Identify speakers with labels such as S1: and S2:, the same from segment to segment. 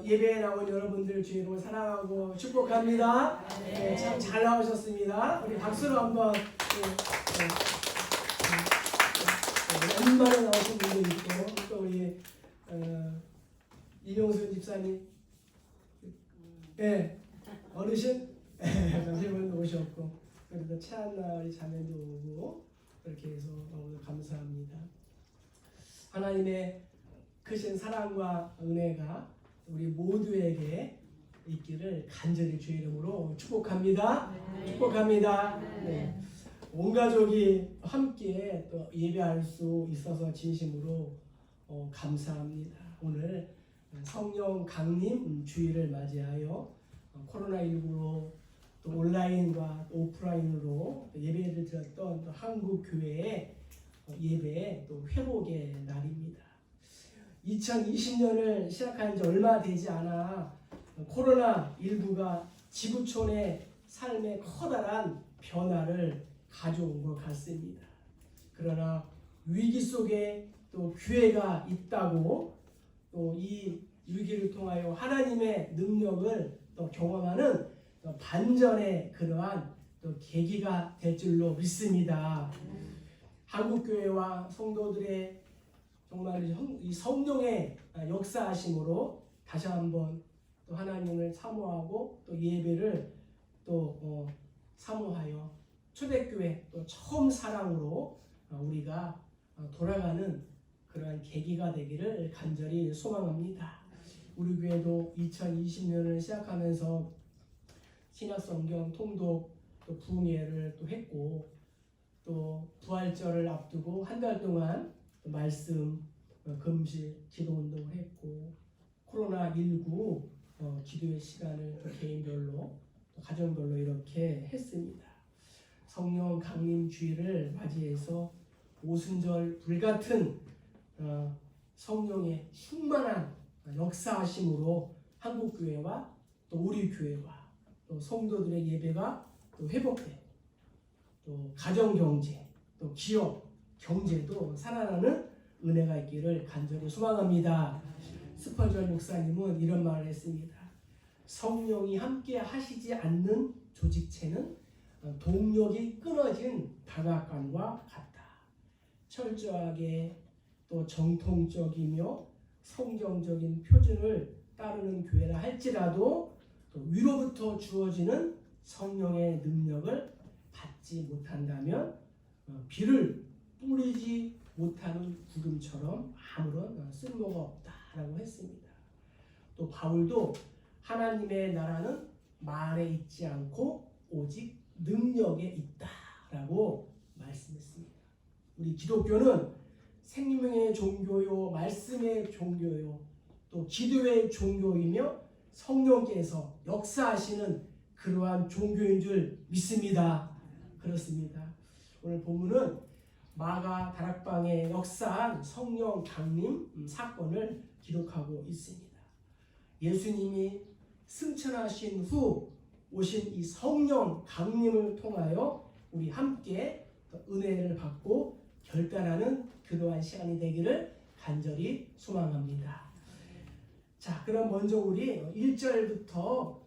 S1: 예배에 나온 여러분들 주의 이름으로 사랑하고 축복합니다. 네, 참 잘 나오셨습니다. 우리 박수로 한번. 오랜만에 나오신 분도 있고 또 우리 이명순 집사님, 어르신 남편분도 오셨고, 그래도 채한나 우리 자매도 오고 그렇게 해서 너무 감사합니다. 하나님의 크신 사랑과 은혜가 우리 모두에게 있기를 간절히 주의 이름으로 축복합니다. 축복합니다. 네. 온 가족이 함께 또 예배할 수 있어서 진심으로 감사합니다. 오늘 성령 강림 주일을 맞이하여 코로나19로 또 온라인과 또 오프라인으로 예배를 드렸던 또 한국 교회의 예배의 또 회복의 날입니다. 2020년을 시작한 지 얼마 되지 않아 코로나19가 지구촌의 삶에 커다란 변화를 가져온 것 같습니다. 그러나 위기 속에 또 기회가 있다고, 또 이 위기를 통하여 하나님의 능력을 또 경험하는 또 반전의 그러한 또 계기가 될 줄로 믿습니다. 한국교회와 성도들의 정말 이 성령의 역사하심으로 다시 한번 또 하나님을 사모하고 또 예배를 또 사모하여 초대교회 또 처음 사랑으로 우리가 돌아가는 그러한 계기가 되기를 간절히 소망합니다. 우리 교회도 2020년을 시작하면서 신약성경 통독 또 부흥회를 또 했고, 또 부활절을 앞두고 한 달 동안 말씀 금식 기도운동을 했고, 코로나19 기도의 시간을 또 개인별로 또 가정별로 이렇게 했습니다. 성령 강림 주일을 맞이해서 오순절 불같은 성령의 충만한 역사하심으로 한국교회와 또 우리 교회와 또 성도들의 예배가 또 회복되고, 또 가정경제, 또 기업, 경제도 살아나는 은혜가 있기를 간절히 소망합니다. 스펄전 목사님은 이런 말을 했습니다. 성령이 함께 하시지 않는 조직체는 동력이 끊어진 다각관과 같다. 철저하게 또 정통적이며 성경적인 표준을 따르는 교회라 할지라도 또 위로부터 주어지는 성령의 능력을 받지 못한다면 비를 뿌리지 못하는 구름처럼 아무런 쓸모가 없다라고 했습니다. 또 바울도 하나님의 나라는 말에 있지 않고 오직 능력에 있다라고 말씀했습니다. 우리 기독교는 생명의 종교요, 말씀의 종교요, 또 기도의 종교이며 성령께서 역사하시는 그러한 종교인 줄 믿습니다. 그렇습니다. 오늘 본문은 마가 다락방에 역사한 성령 강림 사건을 기록하고 있습니다. 예수님이 승천하신 후 오신 이 성령 강림을 통하여 우리 함께 은혜를 받고 결단하는 그러한 시간이 되기를 간절히 소망합니다. 자, 그럼 먼저 우리 1절부터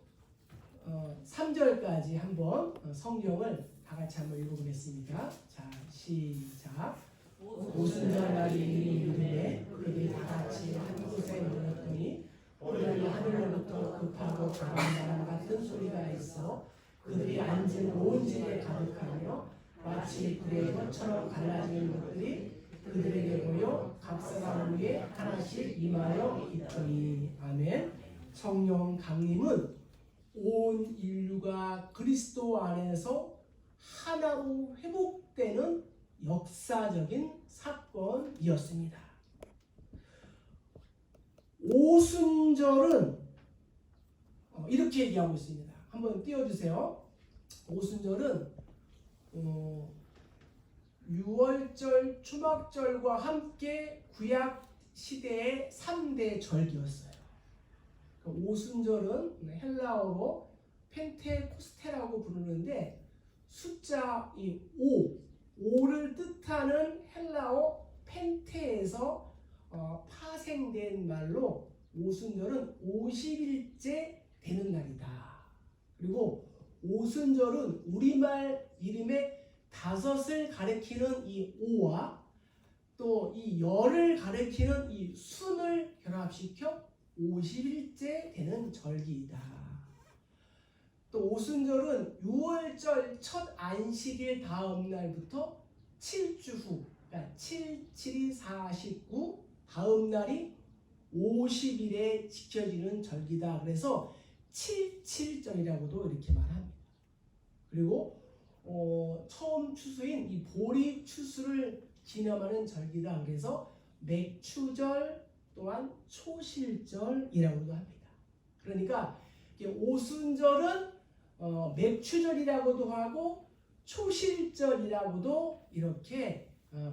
S1: 3절까지 한번 성경을 다 같이 한번 읽어보겠습니다. 자, 시작. 오순절 날이 이르되 그들이 다 같이 한 곳에 모였더니 오늘이 하늘로부터 급하고 강한 바람 같은 소리가 있어 그들이 앉은 온 집에 가득하며 마치 불의 혀처럼 갈라지는 것들이 그들에게 보여 각 사람 위에 하나씩 임하여 있더니. 아멘. 성령 강림은 온 인류가 그리스도 안에서 하나로 회복되는 역사적인 사건이었습니다. 오순절은 이렇게 얘기하고 있습니다. 한번 띄워주세요. 오순절은 유월절, 추mak절과 함께 구약 시대의 3대 절기였어요. 오순절은 헬라어로 펜테코스테라고 부르는데 숫자 이 5를 뜻하는 헬라어 펜테에서 파생된 말로 오순절은 50일째 되는 날이다. 그리고 오순절은 우리말 이름의 다섯을 가리키는 이 오와 또 이 열을 가리키는 이 순을 결합시켜 50일째 되는 절기이다. 또 오순절은 6월절 첫 안식일 다음 날부터 7주 후, 그러니까 7, 7이 49, 다음 날이 50일에 지켜지는 절기다. 그래서 77절이라고도 이렇게 말합니다. 그리고 처음 추수인 이 보리 추수를 기념하는 절기다. 그래서 맥추절 또한 초실절이라고도 합니다. 그러니까 오순절은 맥추절이라고도 하고 초실절이라고도 이렇게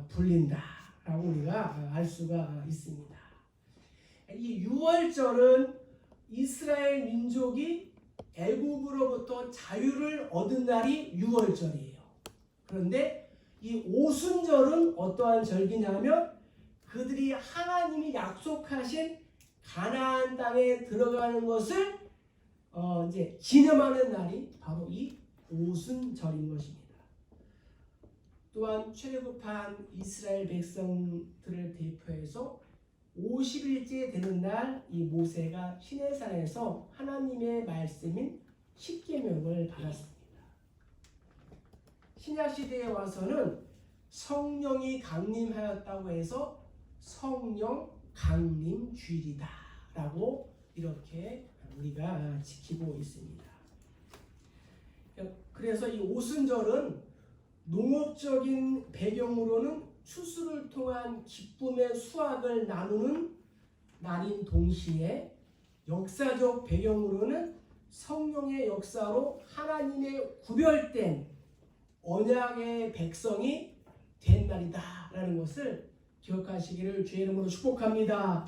S1: 불린다라고 우리가 알 수가 있습니다. 이 6월절은 이스라엘 민족이 애굽으로부터 자유를 얻은 날이 6월절이에요. 그런데 이 오순절은 어떠한 절기냐면 그들이 하나님이 약속하신 가나안 땅에 들어가는 것을 이제 기념하는 날이 바로 이 오순절인 것입니다. 또한 출애굽한 이스라엘 백성들을 대표해서 50일째 되는 날 이 모세가 시내산에서 하나님의 말씀인 십계명을 받았습니다. 신약시대에 와서는 성령이 강림하였다고 해서 성령 강림 주일이다 라고 이렇게 우리가 지키고 있습니다. 그래서 이 오순절은 농업적인 배경으로는 추수를 통한 기쁨의 수확을 나누는 날인 동시에 역사적 배경으로는 성령의 역사로 하나님의 구별된 언약의 백성이 된 날이다 라는 것을 기억하시기를 주의 이름으로 축복합니다.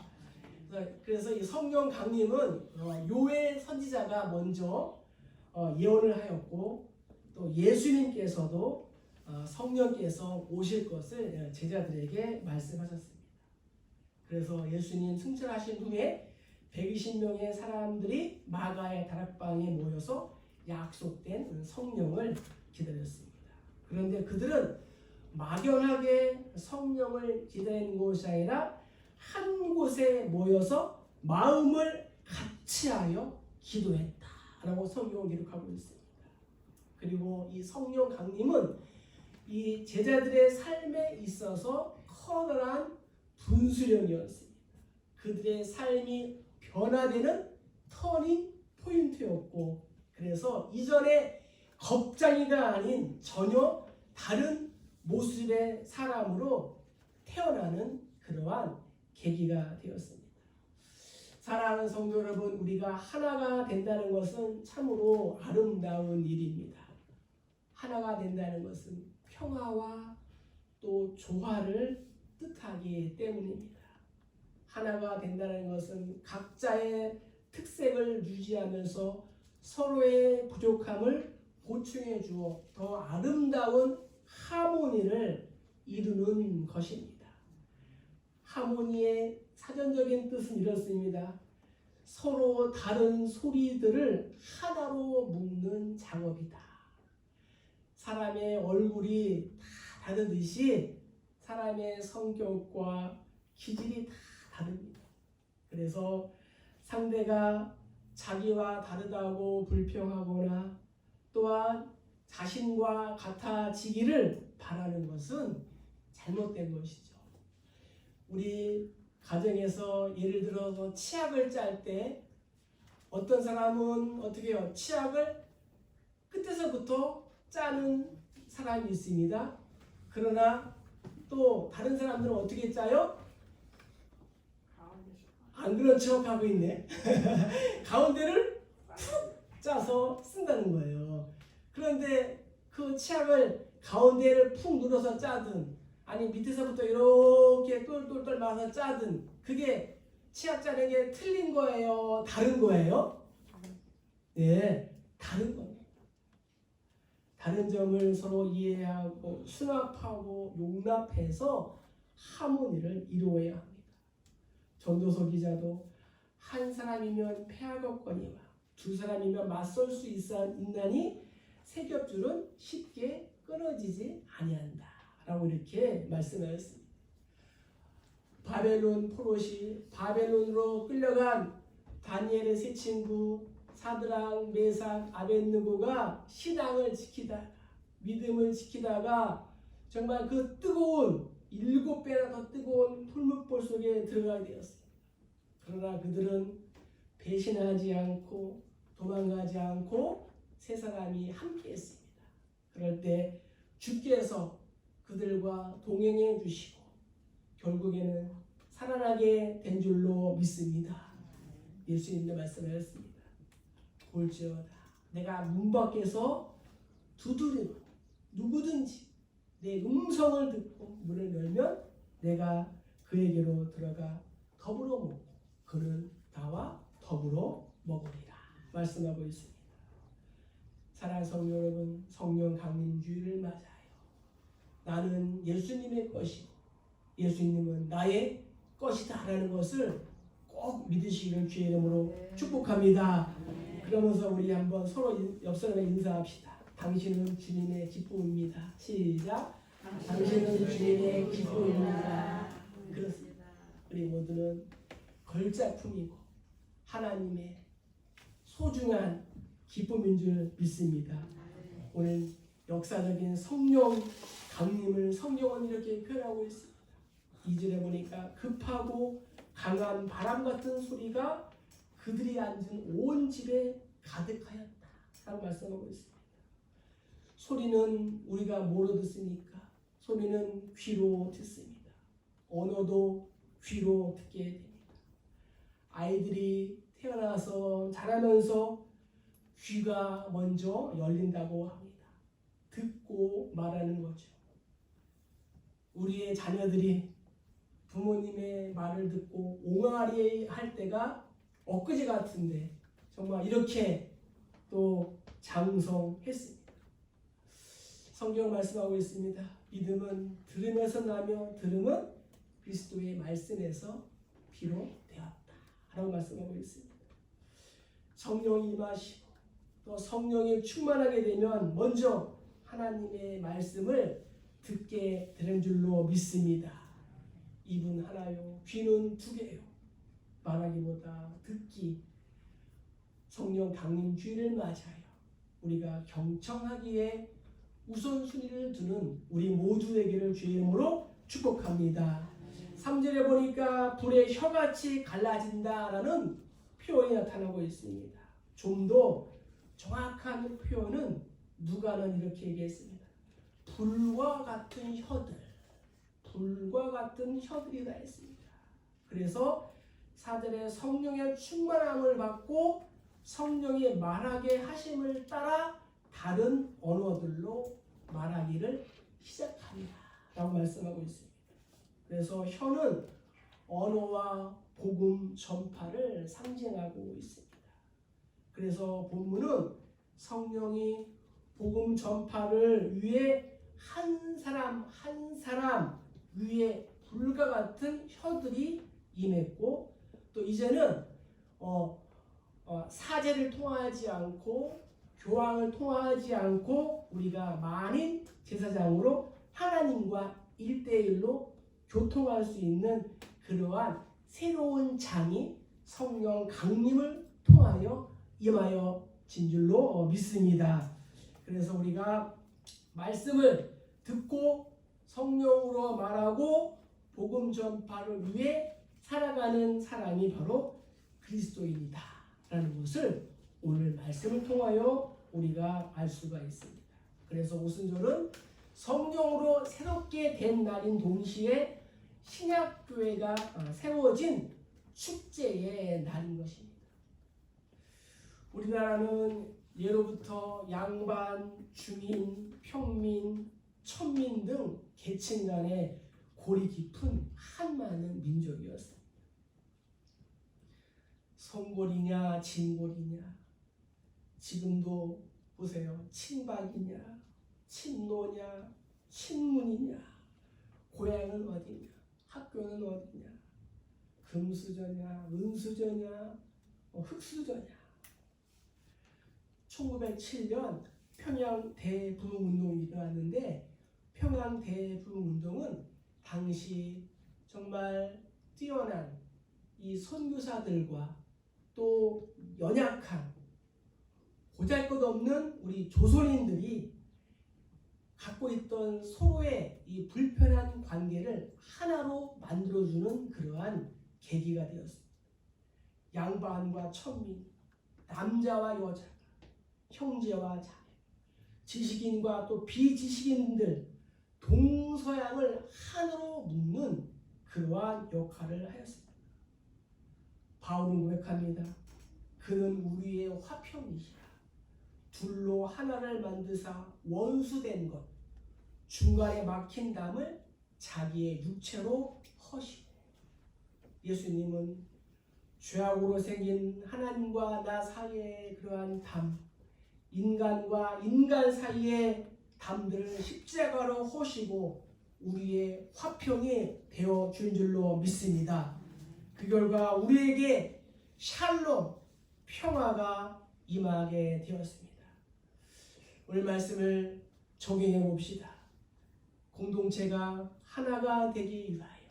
S1: 그래서 이 성령 강림은 요엘 선지자가 먼저 예언을 하였고 또 예수님께서도 성령께서 오실 것을 제자들에게 말씀하셨습니다. 그래서 예수님 승천하신 후에 120명의 사람들이 마가의 다락방에 모여서 약속된 성령을 기다렸습니다. 그런데 그들은 막연하게 성령을 기다리는 것이 아니라 한 곳에 모여서 마음을 같이하여 기도했다라고 성경을 기록하고 있습니다. 그리고 이 성령 강림은 이 제자들의 삶에 있어서 커다란 분수령이었습니다. 그들의 삶이 변화되는 터닝 포인트였고, 그래서 이전에 겁쟁이가 아닌 전혀 다른 모습의 사람으로 태어나는 그러한 계기가 되었습니다. 사랑하는 성도 여러분, 우리가 하나가 된다는 것은 참으로 아름다운 일입니다. 하나가 된다는 것은 평화와 또 조화를 뜻하기 때문입니다. 하나가 된다는 것은 각자의 특색을 유지하면서 서로의 부족함을 보충해 주어 더 아름다운 하모니를 이루는 것입니다. 하모니의 사전적인 뜻은 이렇습니다. 서로 다른 소리들을 하나로 묶는 작업이다. 사람의 얼굴이 다 다르듯이 사람의 성격과 기질이 다 다릅니다. 그래서 상대가 자기와 다르다고 불평하거나 또한 자신과 같아지기를 바라는 것은 잘못된 것이죠. 우리 가정에서 예를 들어서 치약을 짤 때 어떤 사람은 어떻게 해요? 치약을 끝에서부터 짜는 사람이 있습니다. 그러나 또 다른 사람들은 어떻게 짜요? 안 그런 척하고 있네. 가운데를 푹 짜서 쓴다는 거예요. 그런데 그 치약을 가운데를 푹 눌러서 짜든 아니 밑에서부터 이렇게 똘똘똘 말아서 짜든 그게 치약 짜는 게 틀린 거예요? 다른 거예요? 네, 다른 겁니다. 다른 점을 서로 이해하고 수납하고 용납해서 하모니를 이루어야 합니다. 전도서 기자도 한 사람이면 패하겠거니와 두 사람이면 맞설 수 있나니 세 겹줄은 쉽게 끊어지지 아니한다 라고 이렇게 말씀하였습니다. 바벨론 포로시 바벨론으로 끌려간 다니엘의 세 친구 사드락, 메삭, 아벳느고가 신앙을 지키다가 믿음을 지키다가 정말 그 뜨거운 7배나 더 뜨거운 풀무불 속에 들어가게 되었습니다. 그러나 그들은 배신하지 않고 도망가지 않고 세 사람이 함께 했습니다. 그럴 때 주께서 그들과 동행해 주시고 결국에는 살아나게 된 줄로 믿습니다. 예수님의 말씀하였습니다. 볼지어다 내가 문 밖에서 두드리고 누구든지 내 음성을 듣고 문을 열면 내가 그에게로 들어가 더불어 먹고 그는 나와 더불어 먹으리라 말씀하고 있습니다. 사랑하는 성도 여러분, 성령 강림주의를 맞아요. 나는 예수님의 것이고 예수님은 나의 것이다 라는 것을 꼭 믿으시기를 주의 이름으로 축복합니다. 그러면서 우리 한번 서로 옆 사람에 인사합시다. 당신은 주님의 기쁨입니다. 시작. 당신은 주님의 기쁨입니다. 그렇습니다. 우리 모두는 걸작품이고 하나님의 소중한 기쁨인 줄 믿습니다. 오늘 역사적인 성령 강림을 성경은 이렇게 표현하고 있습니다. 2절에 보니까 급하고 강한 바람 같은 소리가 그들이 앉은 온 집에 가득하였다 라고 말씀하고 있습니다. 소리는 우리가 뭐로 듣습니까? 소리는 귀로 듣습니다. 언어도 귀로 듣게 됩니다. 아이들이 태어나서 자라면서 귀가 먼저 열린다고 합니다. 듣고 말하는 거죠. 우리의 자녀들이 부모님의 말을 듣고 옹알이 할 때가 엊그제 같은데 정말 이렇게 또 장성했습니다. 성경 말씀하고 있습니다. 믿음은 들음에서 나며 들음은 그리스도의 말씀에서 비롯되었다 라고 말씀하고 있습니다. 성령이 임하시고 또 성령이 충만하게 되면 먼저 하나님의 말씀을 듣게 되는 줄로 믿습니다. 입은 하나요 귀는 두 개요. 말하기보다 듣기. 성령 강림주의를 맞아요. 우리가 경청하기에 우선순위를 두는 우리 모두 되기를 주의 이름으로 축복합니다. 3절에 보니까 불의 혀같이 갈라진다라는 표현이 나타나고 있습니다. 좀 더 정확한 표현은 누가는 이렇게 얘기했습니다. 불과 같은 혀들, 불과 같은 혀들이다 했습니다. 그래서 4절에 성령의 충만함을 받고 성령이 말하게 하심을 따라 다른 언어들로 말하기를 시작합니다 라고 말씀하고 있습니다. 그래서 혀는 언어와 복음 전파를 상징하고 있습니다. 그래서 본문은 성령이 복음 전파를 위해 한 사람 한 사람 위에 불과 같은 혀들이 임했고 또 이제는 사제를 통하지 않고 교황을 통하지 않고 우리가 만인 제사장으로 하나님과 1대1로 교통할 수 있는 그러한 새로운 장이 성령 강림을 통하여 임하여 진 줄로 믿습니다. 그래서 우리가 말씀을 듣고 성령으로 말하고 복음 전파를 위해 살아가는 사람이 바로 그리스도인이다 라는 것을 오늘 말씀을 통하여 우리가 알 수가 있습니다. 그래서 오순절은 성령으로 새롭게 된 날인 동시에 신약교회가 세워진 축제의 날인 것입니다. 우리나라는 예로부터 양반, 중인, 평민, 천민 등 계층 간의 골이 깊은 한많은 민족이었습니다. 성골이냐 진골이냐 지금도 보세요. 친박이냐 친노냐 친문이냐 고향은 어디냐 학교는 어디냐 그 금수저냐, 은수저냐, 흙수저냐. 1907년 평양 대부흥운동이 일어났는데 평양 대부흥운동은 당시 정말 뛰어난 이 선교사들과 또 연약한 보잘것없는 우리 조선인들이 갖고 있던 서로의 이 불편한 관계를 하나로 만들어주는 그러한 계기가 되었습니다. 양반과 천민, 남자와 여자가, 형제와 자매, 지식인과 또 비지식인들, 동서양을 하나로 묶는 그러한 역할을 하였습니다. 바울은 고백합니다. 그는 우리의 화평이시라. 둘로 하나를 만드사 원수된 것, 중간에 막힌 담을 자기의 육체로 허시고. 예수님은 죄악으로 생긴 하나님과 나 사이의 그러한 담, 인간과 인간 사이의 담들을 십자가로 허시고 우리의 화평이 되어 준 줄로 믿습니다. 그 결과 우리에게 샬롬, 평화가 임하게 되었습니다. 오늘 말씀을 적용해 봅시다. 공동체가 하나가 되기 위하여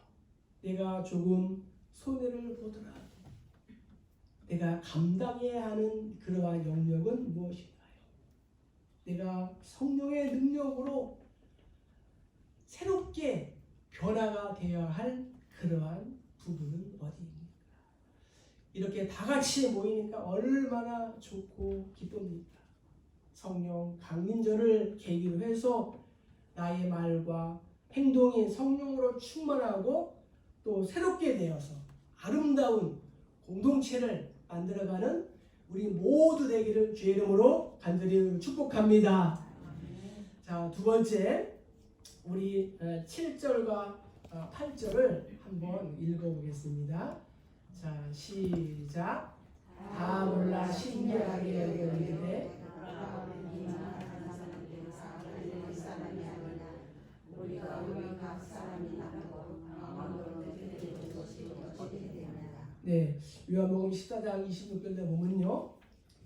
S1: 내가 조금 손해를 보더라도 내가 감당해야 하는 그러한 영역은 무엇인가요? 내가 성령의 능력으로 새롭게 변화가 되어야 할 그러한 부분은 어디입니까? 이렇게 다 같이 모이니까 얼마나 좋고 기쁩니까? 성령 강림절을 계기로 해서 나의 말과 행동이 성령으로 충만하고 또 새롭게 되어서 아름다운 공동체를 만들어가는 우리 모두 되기를 주의 이름으로 간절히 축복합니다. 자, 두 번째 우리 7절과 8절을 한번 읽어보겠습니다. 자, 시작. 다 몰라 신기하게 여기는데 우리가 우리 각 사람이 나고 네, 요한복음 14장 26절에 보면요,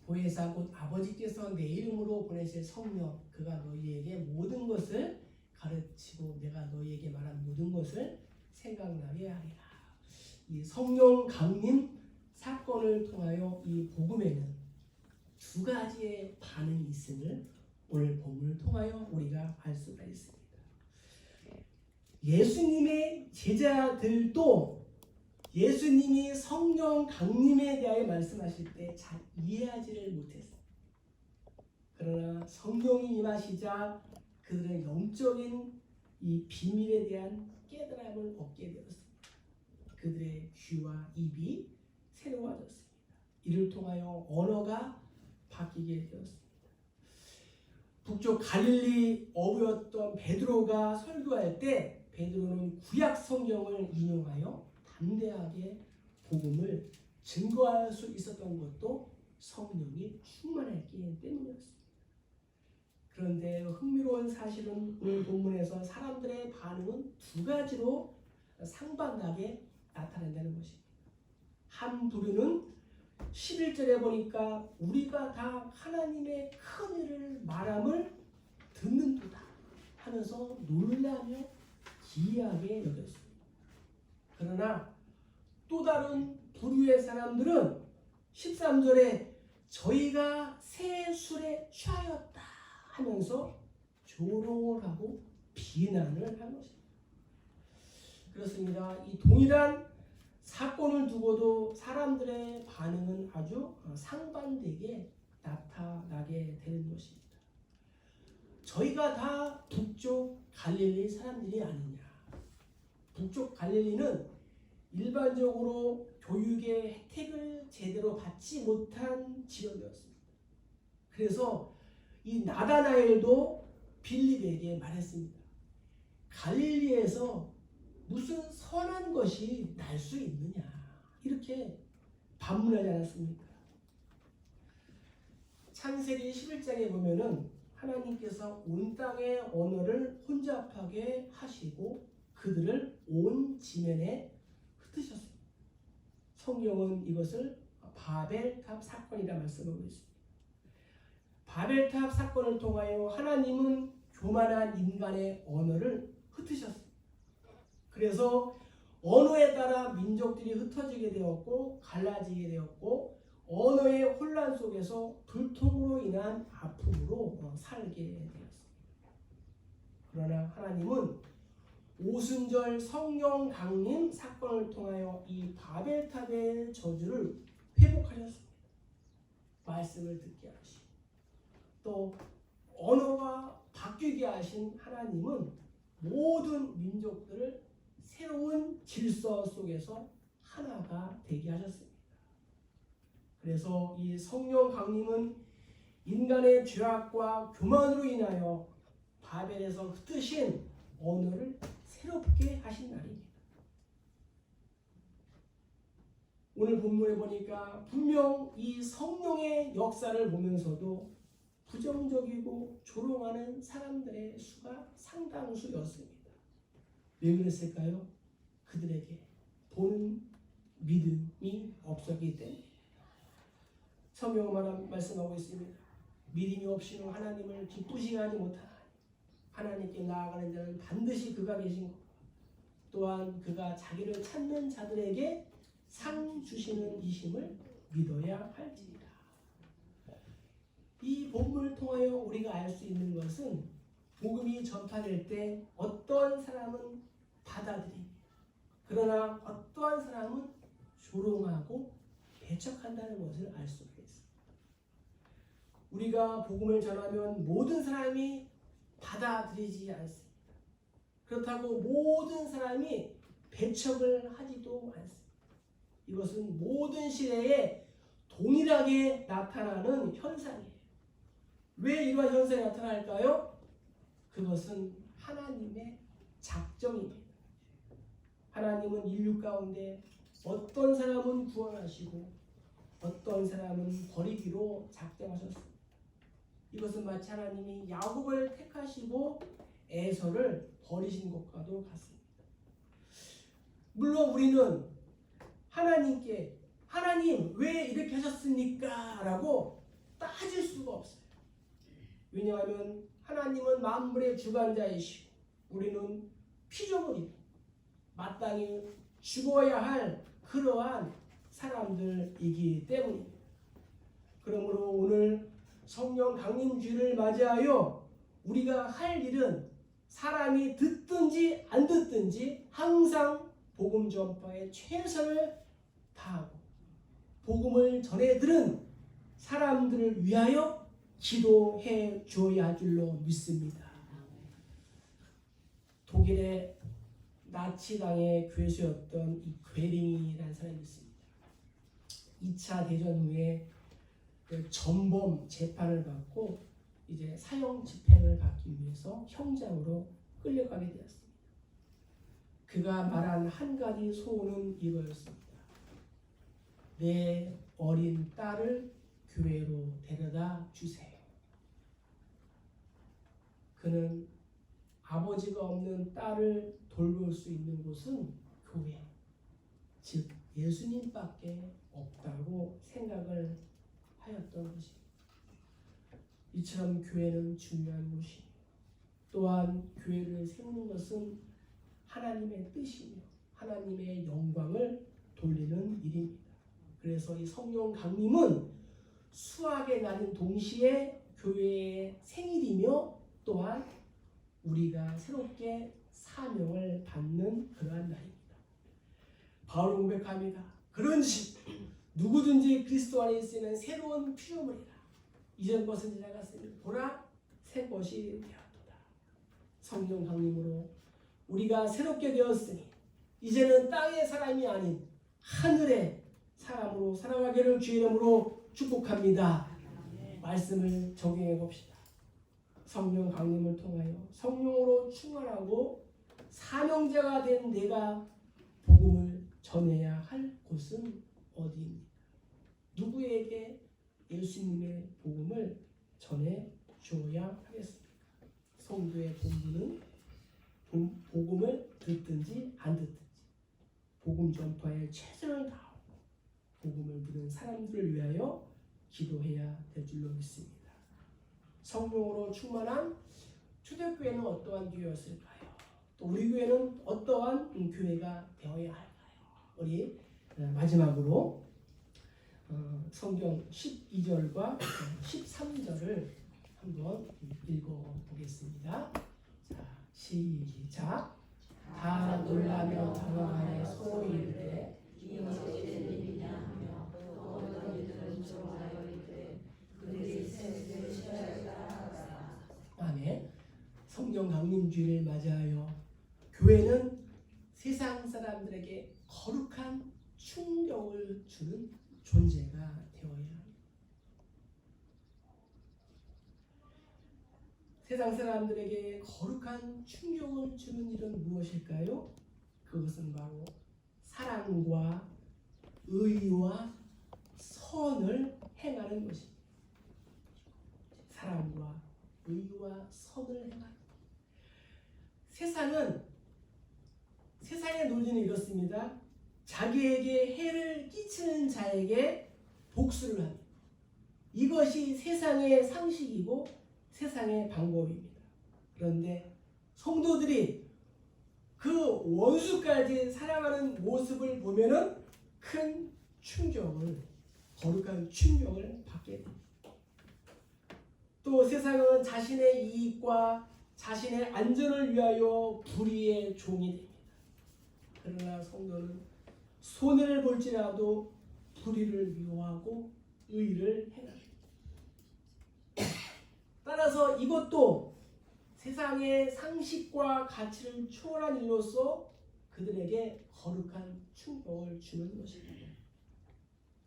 S1: 보혜사 곧 아버지께서 내 이름으로 보내실 성령 그가 너희에게 모든 것을 가르치고 내가 너희에게 말한 모든 것을 생각나게 하리라. 이 성령 강림 사건을 통하여 이 복음에는 두 가지의 반응이 있음을 오늘 본문을 통하여 우리가 알 수가 있습니다. 예수님의 제자들도 예수님이 성령 강림에 대하여 말씀하실 때 잘 이해하지를 못했어요. 그러나 성령이 임하시자 그들은 영적인 이 비밀에 대한 깨달음을 얻게 되었습니다. 그들의 귀와 입이 새로워졌습니다. 이를 통하여 언어가 바뀌게 되었습니다. 북쪽 갈릴리 어부였던 베드로가 설교할 때 베드로는 구약 성경을 인용하여 담대하게 복음을 증거할 수 있었던 것도 성령이 충만했기 때문이었습니다. 그런데 흥미로운 사실은 오늘 본문에서 사람들의 반응은 두 가지로 상반하게 나타난다는 것입니다. 한 부류는 11절에 보니까 우리가 다 하나님의 큰 일을 말함을 듣는도다 하면서 놀라며 기이하게 여겼습니다. 그러나 또 다른 부류의 사람들은 13절에 저희가 새 술에 취하였다 하면서 조롱을 하고 비난을 한 것입니다. 그렇습니다. 이 동일한 사건을 두고도 사람들의 반응은 아주 상반되게 나타나게 되는 것입니다. 저희가 다 북쪽 갈릴리 사람들이 아니냐. 북쪽 갈릴리는 일반적으로 교육의 혜택을 제대로 받지 못한 지역이었습니다. 그래서 이 나다나엘도 빌립에게 말했습니다. 갈릴리에서 무슨 선한 것이 날 수 있느냐 이렇게 반문하지 않았습니까? 창세기 11장에 보면은 하나님께서 온 땅의 언어를 혼잡하게 하시고 그들을 온 지면에 흩으셨습니다. 성경은 이것을 바벨탑 사건이라 말씀하고 있습니다. 바벨탑 사건을 통하여 하나님은 교만한 인간의 언어를 흩으셨습니다. 그래서 언어에 따라 민족들이 흩어지게 되었고 갈라지게 되었고 언어의 혼란 속에서 불통으로 인한 아픔으로 살게 되었습니다. 그러나 하나님은 오순절 성령 강림 사건을 통하여 이 바벨탑의 저주를 회복하셨습니다. 말씀을 듣게 하시고 또 언어가 바뀌게 하신 하나님은 모든 민족들을 새로운 질서 속에서 하나가 되게 하셨습니다. 그래서 이 성령 강림은 인간의 죄악과 교만으로 인하여 바벨에서 흩으신 언어를 새롭게 하신 날입니다. 오늘 본문에 보니까 분명 이 성령의 역사를 보면서도 부정적이고 조롱하는 사람들의 수가 상당수였습니다. 왜 그랬을까요? 그들에게 보는 믿음이 없었기 때문에. 성경은 말씀하고 있습니다. 믿음이 없이는 하나님을 기쁘시게 하지 못하나니 하나님께 나아가는 자는 반드시 그가 계신 것 또한 그가 자기를 찾는 자들에게 상 주시는 이심을 믿어야 할지니라. 이 본문을 통하여 우리가 알 수 있는 것은 복음이 전파될 때 어떠한 사람은 받아들이며 그러나 어떠한 사람은 조롱하고 배척한다는 것을 알 수가 있습니다. 우리가 복음을 전하면 모든 사람이 받아들이지 않습니다. 그렇다고 모든 사람이 배척을 하지도 않습니다. 이것은 모든 시대에 동일하게 나타나는 현상이에요. 왜 이러한 현상이 나타날까요? 그것은 하나님의 작정입니다. 하나님은 인류 가운데 어떤 사람은 구원하시고 어떤 사람은 버리기로 작정하셨습니다. 이것은 마치 하나님이 야곱을 택하시고 에서를 버리신 것과도 같습니다. 물론 우리는 하나님께 하나님 왜 이렇게 하셨습니까? 라고 따질 수가 없어요. 왜냐하면 하나님은 만물의 주관자이시고 우리는 피조물이고 마땅히 죽어야 할 그러한 사람들이기 때문입니다. 그러므로 오늘 성령 강림주일을 맞이하여 우리가 할 일은 사람이 듣든지 안 듣든지 항상 복음 전파에 최선을 다하고 복음을 전해들은 사람들을 위하여 기도해 줘야 할 줄로 믿습니다. 독일의 나치당의 괴수였던 이 괴링이라는 사람이 있습니다. 2차 대전 후에 그 전범 재판을 받고 이제 사형 집행을 받기 위해서 형장으로 끌려가게 되었습니다. 그가 말한 한 가지 소원은 이거였습니다. 내 어린 딸을 교회로 데려다 주세요. 그는 아버지가 없는 딸을 돌볼 수 있는 곳은 교회, 즉 예수님밖에 없다고 생각을 하였던 것입니다. 이처럼 교회는 중요한 곳이며 또한 교회를 세우는 것은 하나님의 뜻이며 하나님의 영광을 돌리는 일입니다. 그래서 이 성령 강림은 수학의 날인 동시에 교회의 생일이며 또한 우리가 새롭게 사명을 받는 그러한 날입니다. 바울은 고백합니다. 그런즉 누구든지 그리스도 안에 있으면 새로운 피조물이라. 이전 것은 지나갔으니 보라 새 것이 되었도다. 성령 강림으로 우리가 새롭게 되었으니 이제는 땅의 사람이 아닌 하늘의 사람으로 살아가기를 주의 이름으로 축복합니다. 말씀을 적용해 봅시다. 성령 강림을 통하여 성령으로 충만하고 사명자가 된 내가 복음을 전해야 할 곳은 어디입니까? 누구에게 예수님의 복음을 전해 주어야 하겠습니까? 성도의 본분은 복음을 듣든지 안 듣든지 복음 전파에 최선을 다하고 복음을 들은 사람들을 위하여 기도해야 될 줄로 믿습니다. 성령으로 충만한 초대교회는 어떠한 교회였을까요? 또 우리 교회는 어떠한 교회가 되어야 할까요? 우리 마지막으로 성경 12절과 13절을 한번 읽어보겠습니다. 자, 시작. 다 놀라며 당황하여 서로 이르되 이 어찌 된 일이냐 하며 또 어떤 이들은 조롱하여 이르되 그들이 셋을 취하였다. 아멘. 성령 강림주의를 맞이하여 교회는 세상 사람들에게 거룩한 충격을 주는 존재가 되어야 합니다. 세상 사람들에게 거룩한 충격을 주는 일은 무엇일까요? 그것은 바로 사랑과 의와 선을 행하는 것입니다. 사랑과 의와 선을 행하는 것. 세상의 논리는 이렇습니다. 자기에게 해를 끼치는 자에게 복수를 합니다. 이것이 세상의 상식이고 세상의 방법입니다. 그런데 성도들이 그 원수까지 사랑하는 모습을 보면은 큰 충격을, 거룩한 충격을 받게 됩니다. 또 세상은 자신의 이익과 자신의 안전을 위하여 불의의 종이 됩니다. 그러나 성도는 손해를 볼지라도 불의를 미워하고 의를 행합니다. 따라서 이것도 세상의 상식과 가치를 초월한 일로서 그들에게 거룩한 충격을 주는 것입니다.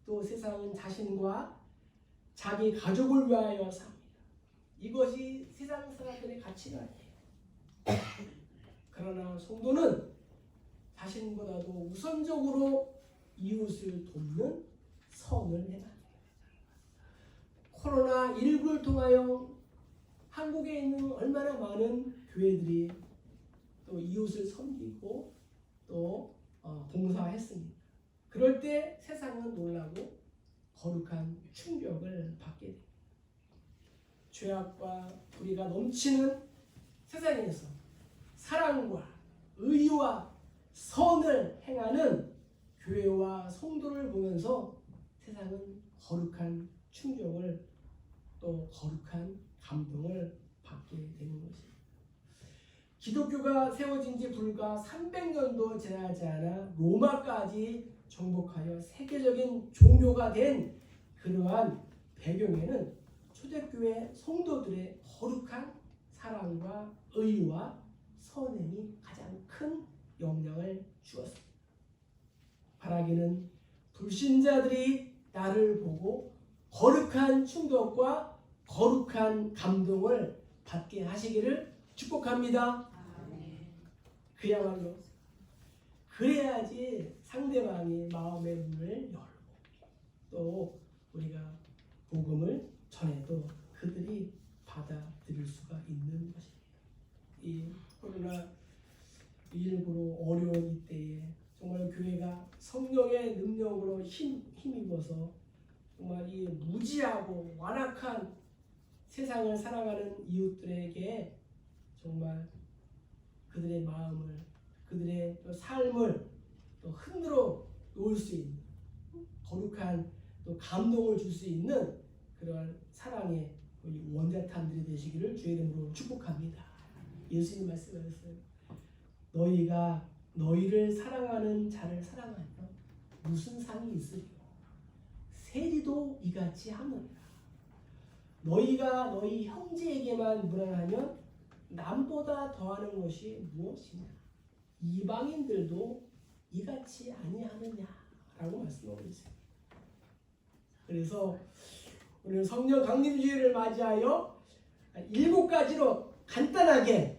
S1: 또 세상은 자신과 자기 가족을 위하여 삽니다. 이것이 세상 사람들의 가치가 아니에요. 그러나 성도는 자신보다도 우선적으로 이웃을 돕는 선을 행합니다. 코로나19를 통하여 한국에 있는 얼마나 많은 교회들이 또 이웃을 섬기고 또 봉사했습니다. 그럴 때 세상은 놀라고 거룩한 충격을 받게 됩니다. 죄악과 불의가 넘치는 세상에서 사랑과 의와 선을 행하는 교회와 성도를 보면서 세상은 거룩한 충격을 또 거룩한 감동을 받게 되는 것입니다. 기독교가 세워진 지 불과 300년도 지나지 않아 로마까지 정복하여 세계적인 종교가 된 그러한 배경에는 초대교회 성도들의 거룩한 사랑과 의와 선행이 가장 큰 영향을 주었습니다. 바라기는 불신자들이 나를 보고 거룩한 충격과 거룩한 감동을 받게 하시기를 축복합니다. 그야말로 그래야지 상대방이 마음의 문을 열고 또 우리가 복음을 전해도 그들이 받아들일 수가 있는 것입니다. 이 코로나19로 어려운 이때에 정말 교회가 성령의 능력으로 힘입어서 정말 이 무지하고 완악한 세상을 살아가는 이웃들에게 정말 그들의 마음을, 그들의 또 삶을 또 흔들어 놓을 수 있는 거룩한 또 감동을 줄 수 있는 그런 사랑의 원자탄들이 되시기를 주의 이름으로 축복합니다. 예수님 말씀하셨어요. 너희가 너희를 사랑하는 자를 사랑하면 무슨 상이 있으리요? 세리도 이같이 하느니라. 너희가 너희 형제에게만 무난하면 남보다 더하는 것이 무엇이냐? 이방인들도 이같이 아니하느냐라고 말씀하고 있습니다. 그래서 오늘 성령 강림주의를 맞이하여 7가지로 간단하게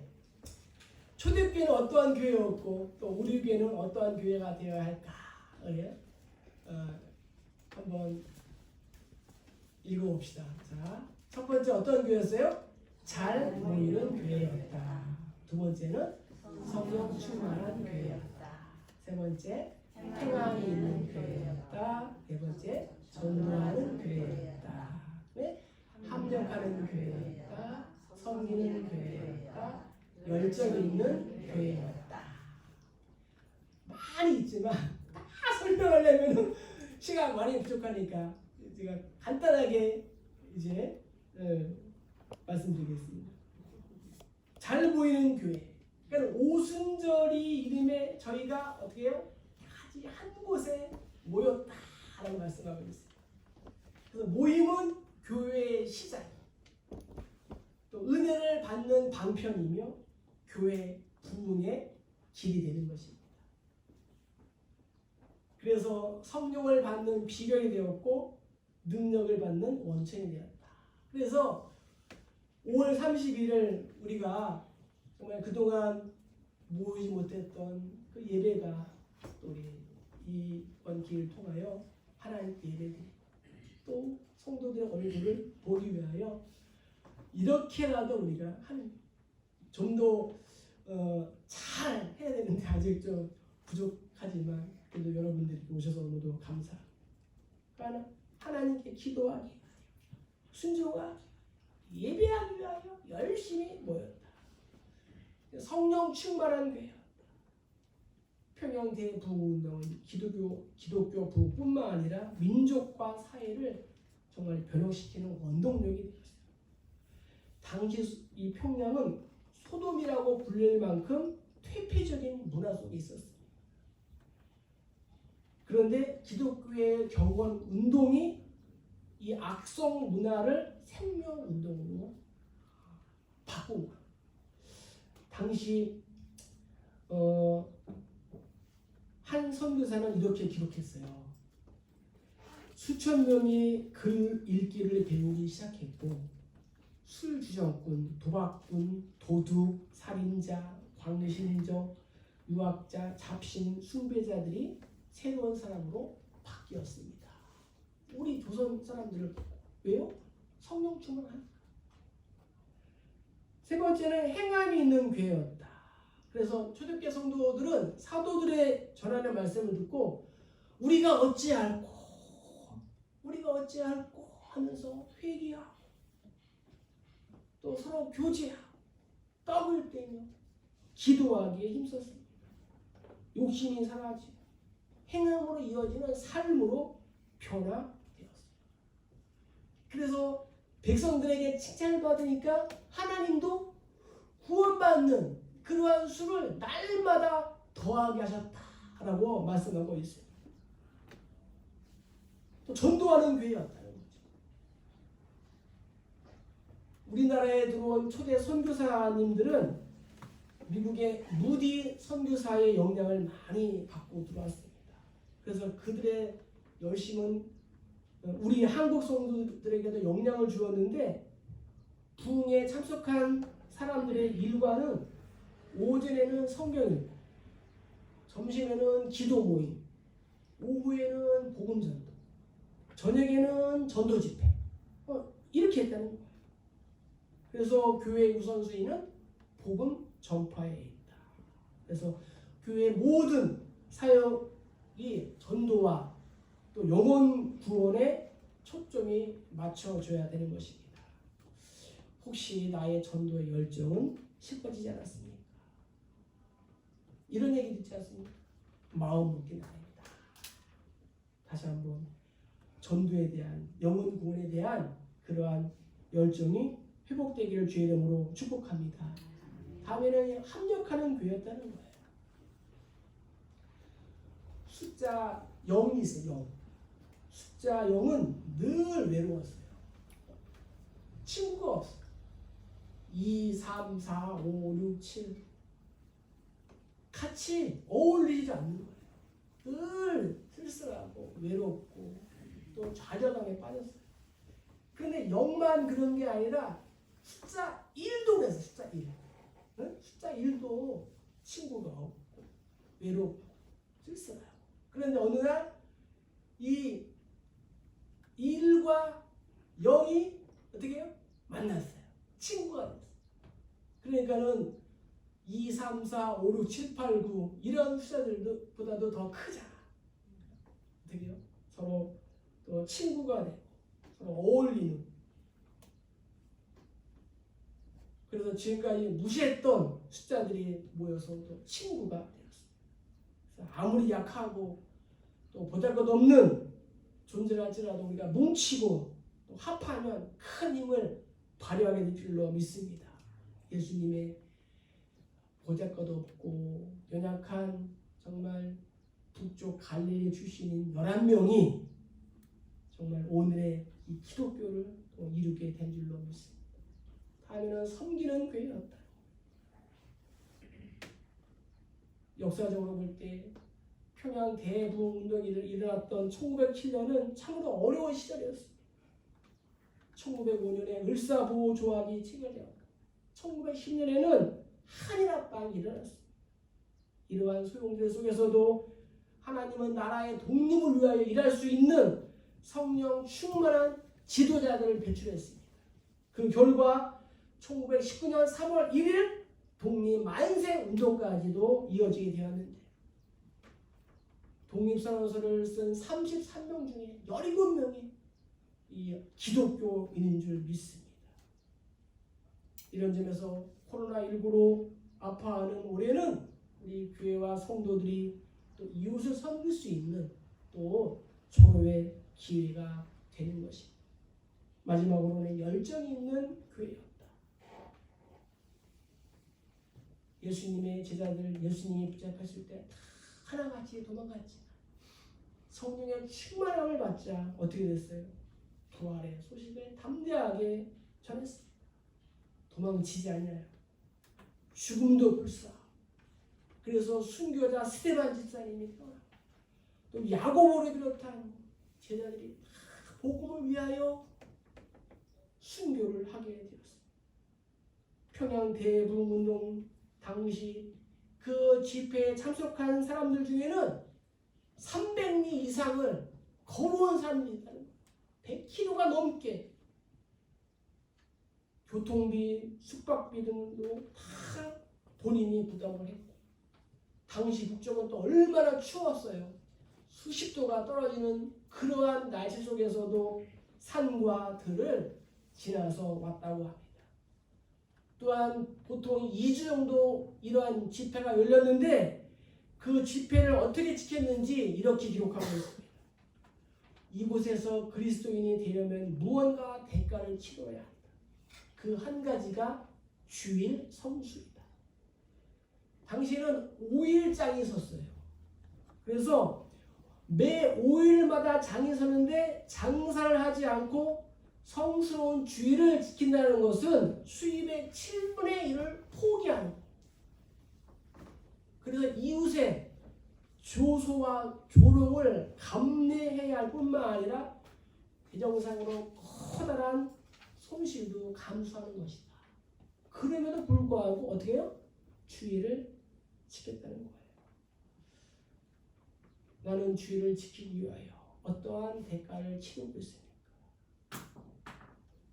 S1: 초대교회는 어떠한 교회였고 또 우리 교회는 어떠한 교회가 되어야 할까? 한번 읽어봅시다. 자, 첫 번째 어떤 교회였어요? 잘 모이는 교회였다. 두 번째는 성령 충만한 교회였다. 세 번째 행함이 있는 교회였다. 네 번째, 전도하는 교회였다. 네? 합력하는 교회였다. 섬기는 교회였다. 열정 있는 교회였다. 많이 있지만 다 설명하려면 시간 많이 부족하니까 제가 간단하게 이제 말씀드리겠습니다. 잘 보이는 교회. 그러니까 오순절이 이름에 저희가 어떻게 해요? 같이 한 곳에 모였다라고 말씀하고 있어요. 그래서 모임은 교회의 시작, 또 은혜를 받는 방편이며 교회 부흥의 길이 되는 것입니다. 그래서 성령을 받는 비결이 되었고 능력을 받는 원천이 되었다. 그래서 5월 30일을 우리가 정말 그동안 모이지 못했던 그 예배가 우리 이번 기회를 통하여 하나님께 예배드리고 또 성도들의 얼굴을 보기 위하여 이렇게라도 우리가 좀 더 잘 해야 되는데 아직 좀 부족하지만 그래도 여러분들이 오셔서 너무도 감사합니다. 그러나 하나님께 기도하기, 순종하기, 예배하기 위하여 열심히 모였다. 성령 충만한 교회였다. 평양 대부흥운동은 기독교 부흥뿐만 아니라 민족과 사회를 정말 변화시키는 원동력이 되었어요. 당시 이 평양은 소돔이라고 불릴 만큼 퇴폐적인 문화 속에 있었습니다. 그런데 기독교의 경건 운동이 이 악성 문화를 생명 운동으로 바꾼 거예요. 당시 한 선교사는 이렇게 기록했어요. 수천 명이 글 읽기를 배우기 시작했고 술주정꾼, 도박꾼, 도둑, 살인자, 광신적, 유학자, 잡신, 숭배자들이 새로운 사람으로 바뀌었습니다. 우리 조선 사람들을 왜요? 성령 충만하니까. 세 번째는 행함이 있는 교회였다. 그래서 초대교회 성도들은 사도들의 전하는 말씀을 듣고 우리가 어찌할꼬 하면서 회개하고 또 서로 교제하고 떡을 떼며 기도하기에 힘썼습니다. 욕심이 사라지고 행함으로 이어지는 삶으로 변화되었습니다. 그래서 백성들에게 칭찬을 받으니까 하나님도 구원받는 그러한 수를 날마다 더하게 하셨다라고 말씀하고 있어요. 또 전도하는 교회였다는 거죠. 우리나라에 들어온 초대 선교사님들은 미국의 무디 선교사의 영향을 많이 받고 들어왔습니다. 그래서 그들의 열심은 우리 한국 성도들에게도 영향을 주었는데 부흥에 참석한 사람들의 일과는 오전에는 성경 읽고 점심에는 기도 모임, 오후에는 복음 전도, 저녁에는 전도 집회 이렇게 했다는 거예요. 그래서 교회의 우선순위는 복음 전파에 있다. 그래서 교회의 모든 사역이 전도와 또 영혼 구원에 초점이 맞춰져야 되는 것입니다. 혹시 나의 전도의 열정은 식어지지 않았습니까? 이런 얘기 듣지 않습니까? 마음 먹기 나입니다. 다시 한번 전도에 대한 영혼 구원에 대한 그러한 열정이 회복되기를 주의 이름으로 축복합니다. 다음에는 합력하는 교회였다는 거예요. 숫자 0이 있어요. 0. 숫자 0은 늘 외로웠어요. 친구가 없어요. 2, 3, 4, 5, 6, 7 같이 어울리지 않는 거예요. 늘 쓸쓸하고 외롭고 또 좌절감에 빠졌어요. 그런데 0만 그런 게 아니라 숫자 1도 그랬어요. 숫자 1. 응? 숫자 1도 친구가 없고 외롭고 쓸쓸하고. 그런데 어느 날 이 1과 0이 어떻게 해요? 만났어요. 친구가 됐어요. 그러니까는 2, 3, 4, 5, 6, 7, 8, 9 이런 숫자들보다도 더 크잖아. 어떻게 해요? 서로 또 친구가 되고 서로 어울리는. 그래서 지금까지 무시했던 숫자들이 모여서 또 친구가 되었습니다. 그래서 아무리 약하고 또 보잘것없는 존재랄지라도 우리가 뭉치고 또 합하면 큰 힘을 발휘하게 될 줄로 믿습니다. 예수님의 보잘것없고 연약한 정말 북쪽 갈릴리 출신인 11명이 정말 오늘의 이 기독교를 또 이루게 된 줄로 믿습니다. 다음에는 섬기는 교회였다. 역사적으로 볼 때 평양 대부흥운동이 일어났던 1907년은 참으로 어려운 시절이었습니다. 1905년에 을사보호조약이 체결되었고 1910년에는 한일합방이 일어났습니다. 이러한 소용돌이 속에서도 하나님은 나라의 독립을 위하여 일할 수 있는 성령 충만한 지도자들을 배출했습니다. 그 결과 1919년 3월 1일 독립만세 운동까지도 이어지게 되었는데 독립선언서를 쓴 33명 중에 17명이 이 기독교인인 줄 믿습니다. 이런 점에서 코로나19로 아파하는 올해는 우리 교회와 성도들이 또 이웃을 섬길 수 있는 또 서로의 기회가 되는 것입니다. 마지막으로는 열정이 있는 교회였다. 예수님의 제자들 예수님이 붙잡혔을 때 다 하나같이 도망갔지만 성령의 충만함을 받자 어떻게 됐어요? 부활의 소식을 담대하게 전했습니다. 도망치지 않아요. 죽음도 불사하고 그래서 순교자 스데반 집사님이 떠나고 또 야고보를 비롯한 제자들이 다 복음을 위하여 순교를 하게 되었습니다. 평양 대부흥운동 당시 그 집회에 참석한 사람들 중에는 300리 이상을 걸어온 사람들이 있다는 거예요. 100km가 넘게 교통비, 숙박비 등도 다 본인이 부담을 했고 당시 북쪽은 또 얼마나 추웠어요. 수십 도가 떨어지는 그러한 날씨 속에서도 산과 들을 지나서 왔다고 합니다. 또한 보통 2주 정도 이러한 집회가 열렸는데 그 집회를 어떻게 지켰는지 이렇게 기록하고 있습니다. 이곳에서 그리스도인이 되려면 무언가 대가를 치러야 한다. 그 한 가지가 주일 성수이다. 당시에는 5일장이 섰어요. 그래서 매 5일마다 장이 서는데 장사를 하지 않고 성스러운 주일을 지킨다는 것은 수입의 7분의 1을 포기하는 거예요. 그래서 이웃의 조소와 조롱을 감내해야 할 뿐만 아니라 대정상으로 커다란 손실도 감수하는 것이다. 그럼에도 불구하고 어떻게 해요? 주일을 지켰다는 거예요. 나는 주일을 지키기 위하여 어떠한 대가를 치르고 있습니까?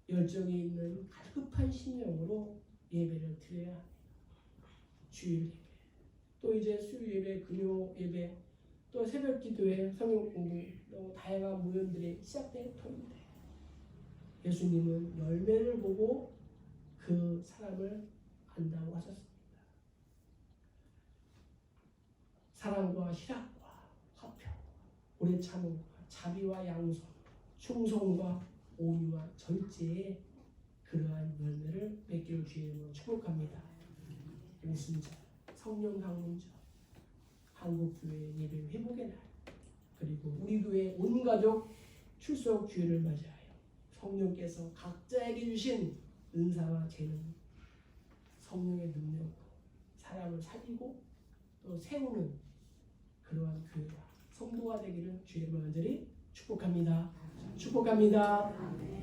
S1: 열정이 있는 갈급한 심령으로 예배를 드려야 합니다. 주일 예배, 또 이제 수요 예배, 금요 예배, 또 새벽 기도회, 성경 공부, 또 다양한 모임들이 시작될 터인데 예수님은 열매를 보고 그 사람을 안다고 하셨습니다. 사랑과 희락과 화평, 오래 참음과 자비와 양손, 충성과 온유와 절제의 그러한 열매를 맺기를 주의 이름으로 축복합니다. 오순절, 성령 강림절, 한국교회 예배 회복의 날, 그리고 우리 교회 온 가족 출석 주일을 맞이하여 성령께서 각자에게 주신 은사와 재능, 성령의 능력으로 사람을 살리고 또 세우는 그러한 교회와 성도가 되기를 주의 이름으로 간절히 축복합니다. 축복합니다.